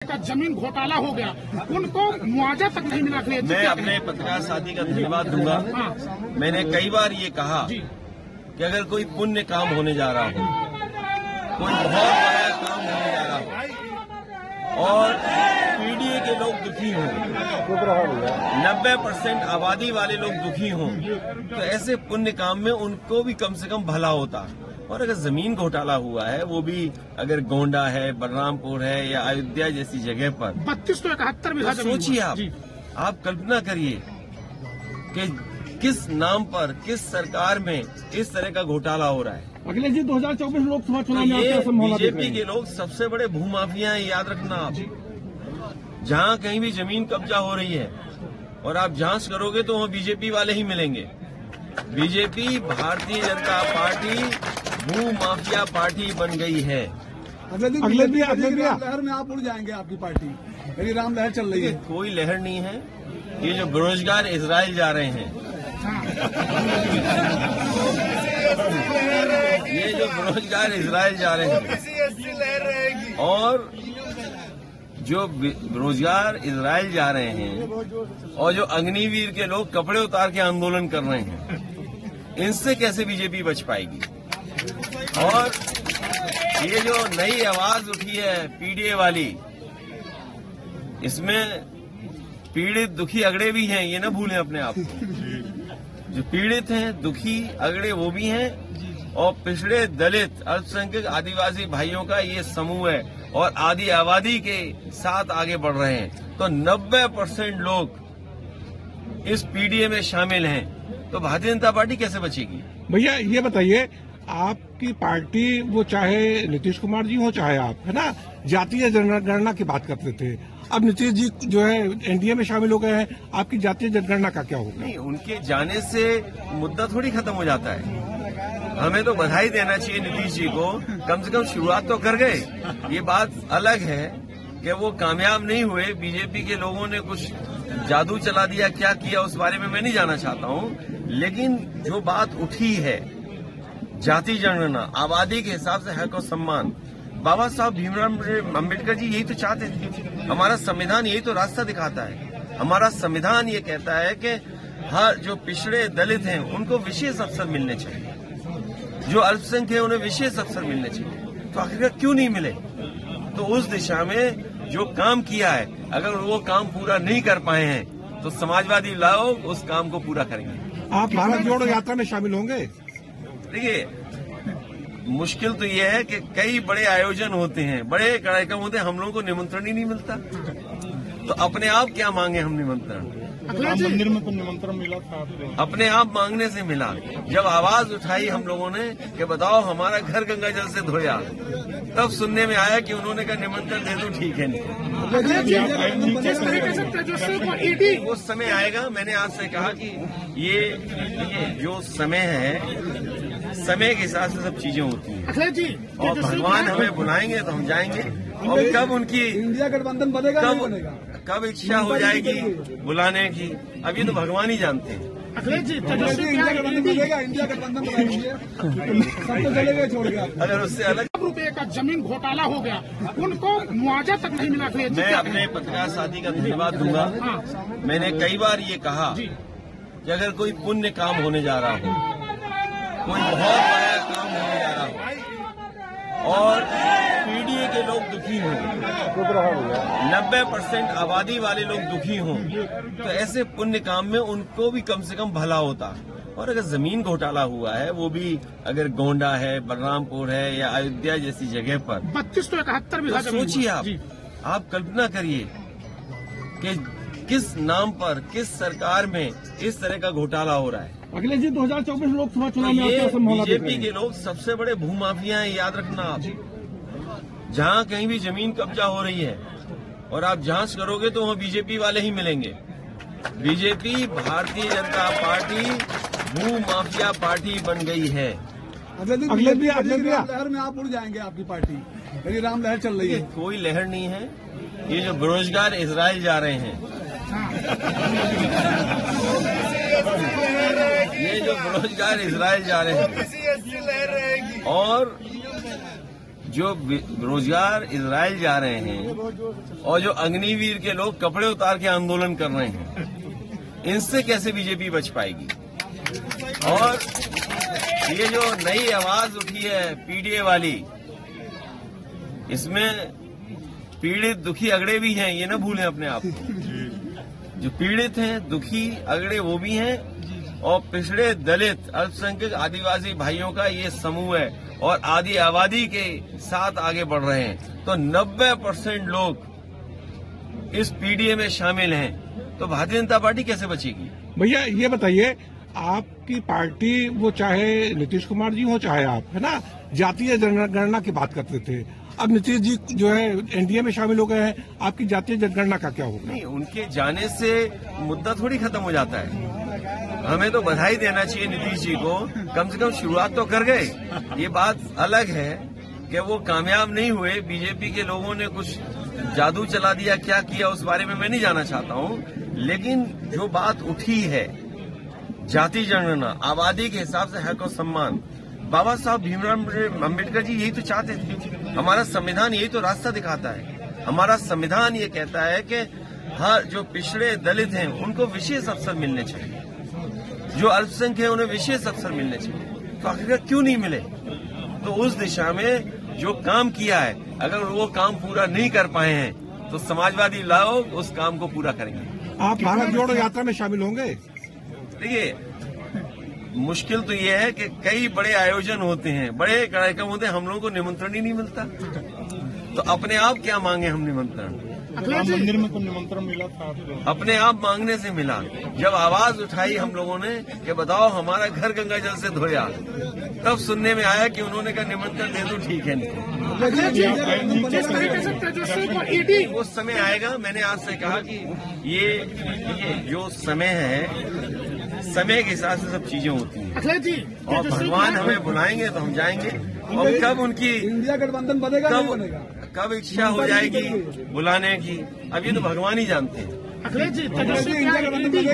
का जमीन घोटाला हो गया, उनको मुआवजा तक नहीं मिला। मैं अपने पत्रकार साथी का धन्यवाद दूंगा। मैंने कई बार ये कहा कि अगर कोई पुण्य काम होने जा रहा हो, कोई बहुत बड़ा काम होने जा रहा हो और पीडीए के लोग दुखी हों, 90% आबादी वाले लोग दुखी हों, तो ऐसे पुण्य काम में उनको भी कम से कम भला होता। और अगर जमीन घोटाला हुआ है, वो भी अगर गोंडा है, बलरामपुर है या अयोध्या जैसी जगह पर 32 तो 71 बीघा जमीन। सोचिए आप कल्पना करिए कि किस नाम पर, किस सरकार में इस तरह का घोटाला हो रहा है। अगले जी 2024 लोकसभा चुनाव में ये बीजेपी के लोग सबसे बड़े भूमाफिया हैं, याद रखना आप। जहां कहीं भी जमीन कब्जा हो रही है और आप जांच करोगे तो वहां बीजेपी वाले ही मिलेंगे। बीजेपी भारतीय जनता पार्टी भू माफिया पार्टी बन गई है। अगले भी लहर में आप उड़ जाएंगे, आपकी पार्टी मेरी राम लहर चल रही है। कोई लहर नहीं है। ये जो बेरोजगार इजराइल जा रहे हैं, ये जो बेरोजगार इजराइल जा रहे हैं और जो बेरोजगार इजराइल जा रहे हैं और जो अग्निवीर के लोग कपड़े उतार के आंदोलन कर रहे हैं, इनसे कैसे बीजेपी बच पाएगी। और ये जो नई आवाज उठी है पीडीए वाली, इसमें पीड़ित दुखी अगड़े भी हैं, ये ना भूलें अपने आप को। जो पीड़ित हैं, दुखी अगड़े वो भी हैं और पिछड़े दलित अल्पसंख्यक आदिवासी भाइयों का ये समूह है और आधी आबादी के साथ आगे बढ़ रहे हैं। तो 90% लोग इस पीडीए में शामिल हैं, तो भारतीय जनता पार्टी कैसे बचेगी। भैया ये बताइए, आपकी पार्टी, वो चाहे नीतीश कुमार जी हो चाहे आप, है ना, जातीय जनगणना की बात करते थे। अब नीतीश जी जो है एनडीए में शामिल हो गए हैं, आपकी जातीय जनगणना का क्या होगा। नहीं, उनके जाने से मुद्दा थोड़ी खत्म हो जाता है। हमें तो बधाई देना चाहिए नीतीश जी को, कम से कम शुरुआत तो कर गए। ये बात अलग है कि वो कामयाब नहीं हुए, बीजेपी के लोगों ने कुछ जादू चला दिया, क्या किया उस बारे में मैं नहीं जाना चाहता हूँ। लेकिन जो बात उठी है जाति जनगणना, आबादी के हिसाब से हक और सम्मान, बाबा साहब भीमराव अम्बेडकर जी यही तो चाहते थे। हमारा संविधान यही तो रास्ता दिखाता है। हमारा संविधान ये कहता है कि हर जो पिछड़े दलित हैं उनको विशेष अवसर मिलने चाहिए, जो अल्पसंख्यक हैं उन्हें विशेष अवसर मिलने चाहिए। तो आखिरकार क्यों नहीं मिले। तो उस दिशा में जो काम किया है, अगर वो काम पूरा नहीं कर पाए हैं तो समाजवादी लोग उस काम को पूरा करेंगे। आप भारत जोड़ो यात्रा में शामिल होंगे। देखिए, मुश्किल तो ये है कि कई बड़े आयोजन होते हैं, बड़े कार्यक्रम होते हैं, हम लोगों को निमंत्रण ही नहीं मिलता। तो अपने आप क्या मांगे हम निमंत्रण। राम मंदिर में तो निमंत्रण मिला था, अपने आप मांगने से मिला। जब आवाज उठाई हम लोगों ने कि बताओ हमारा घर गंगा जल से धोया, तब सुनने में आया कि उन्होंने कहा निमंत्रण दे दो, ठीक है नहीं। वो समय आएगा। मैंने आज से कहा कि ये जो समय है, समय के हिसाब से सब चीजें होती हैं और भगवान हमें बुलाएंगे तो हम जाएंगे। और कब उनकी इंडिया गठबंधन बनेगा, कब इच्छा हो जाएगी बुलाने की, अब ये तो भगवान ही जानते हैं। इंडिया गठबंधन बनेगा, अगर उससे अलग रुपए का जमीन घोटाला हो गया, उनको मुआवजा तक नहीं मिला। मैं अपने पत्रकार साथी का धन्यवाद दूंगा। मैंने कई बार ये कहा कि अगर कोई पुण्य काम होने जा रहा हो, कोई बहुत बड़ा काम होने जा रहा हो और पीडीए के लोग दुखी हों, 90% आबादी वाले लोग दुखी हों, तो ऐसे पुण्य काम में उनको भी कम से कम भला होता। और अगर जमीन घोटाला हुआ है, वो भी अगर गोंडा है, बलरामपुर है या अयोध्या जैसी जगह पर 32 तो 71 बीघा। सोचिए आप कल्पना करिए कि किस नाम पर, किस सरकार में इस तरह का घोटाला हो रहा है। अगले जी 2024 लोकसभा चुनाव में ये बीजेपी के लोग सबसे बड़े भूमाफिया हैं, याद रखना आप। जहां कहीं भी जमीन कब्जा हो रही है और आप जांच करोगे तो वहां बीजेपी वाले ही मिलेंगे। बीजेपी भारतीय जनता पार्टी भू माफिया पार्टी बन गई है। अगले भी लहर में आप उड़ जाएंगे, आपकी पार्टी मेरी राम लहर चल रही है। कोई लहर नहीं है। ये जो बेरोजगार इजराइल जा रहे हैं, ये जो बेरोजगार इजराइल जा रहे हैं और जो रोजगार इजराइल जा रहे हैं और जो अग्निवीर के लोग कपड़े उतार के आंदोलन कर रहे हैं, इनसे कैसे बीजेपी बच पाएगी। और ये जो नई आवाज उठी है पीडीए वाली, इसमें पीड़ित दुखी अगड़े भी हैं, ये ना भूलें अपने आप को। जो पीड़ित हैं, दुखी अगड़े वो भी हैं, और पिछड़े दलित अल्पसंख्यक आदिवासी भाइयों का ये समूह है और आधी आबादी के साथ आगे बढ़ रहे हैं। तो 90% लोग इस पीडीए में शामिल हैं, तो भारतीय जनता पार्टी कैसे बचेगी। भैया ये बताइए, आपकी पार्टी वो चाहे नीतीश कुमार जी हो चाहे आप, है ना, जातीय जनगणना की बात करते थे। अब नीतीश जी जो है एनडीए में शामिल हो गए हैं, आपकी जातीय जनगणना का क्या होगा। नहीं, उनके जाने से मुद्दा थोड़ी खत्म हो जाता है। हमें तो बधाई देना चाहिए नीतीश जी को, कम से कम शुरुआत तो कर गए। ये बात अलग है कि वो कामयाब नहीं हुए, बीजेपी के लोगों ने कुछ जादू चला दिया, क्या किया उस बारे में मैं नहीं जाना चाहता हूँ। लेकिन जो बात उठी है जाति जनगणना, आबादी के हिसाब से हक और सम्मान, बाबा साहब भीमराव अम्बेडकर जी यही तो चाहते थे। हमारा संविधान यही तो रास्ता दिखाता है। हमारा संविधान ये कहता है कि हर जो पिछड़े दलित हैं उनको विशेष अवसर मिलने चाहिए, जो अल्पसंख्यक हैं उन्हें विशेष अवसर मिलने चाहिए। तो आखिर क्यों नहीं मिले। तो उस दिशा में जो काम किया है, अगर वो काम पूरा नहीं कर पाए हैं तो समाजवादी लोग उस काम को पूरा करेंगे। आप भारत जोड़ो यात्रा में शामिल होंगे। देखिए, मुश्किल तो ये है कि कई बड़े आयोजन होते हैं, बड़े कार्यक्रम होते हैं, हम लोगों को निमंत्रण ही नहीं मिलता। तो अपने आप क्या मांगे हम निमंत्रण। मंदिर में तो निमंत्रण मिला था, अपने आप मांगने से मिला। जब आवाज उठाई हम लोगों ने कि बताओ हमारा घर गंगा जल से धोया, तब सुनने में आया कि उन्होंने कहा निमंत्रण दे दो, ठीक है। वो समय आएगा। मैंने आज से कहा कि ये जो समय है, समय के हिसाब से सब चीजें होती हैं, और भगवान हमें बुलाएंगे तो हम जाएंगे। और कब उनकी इंडिया गठबंधन बनेगा नहीं बनेगा, कब इच्छा हो जाएगी बुलाने की, अब ये तो भगवान ही जानते हैं। इंडिया गठबंधन बनेगा।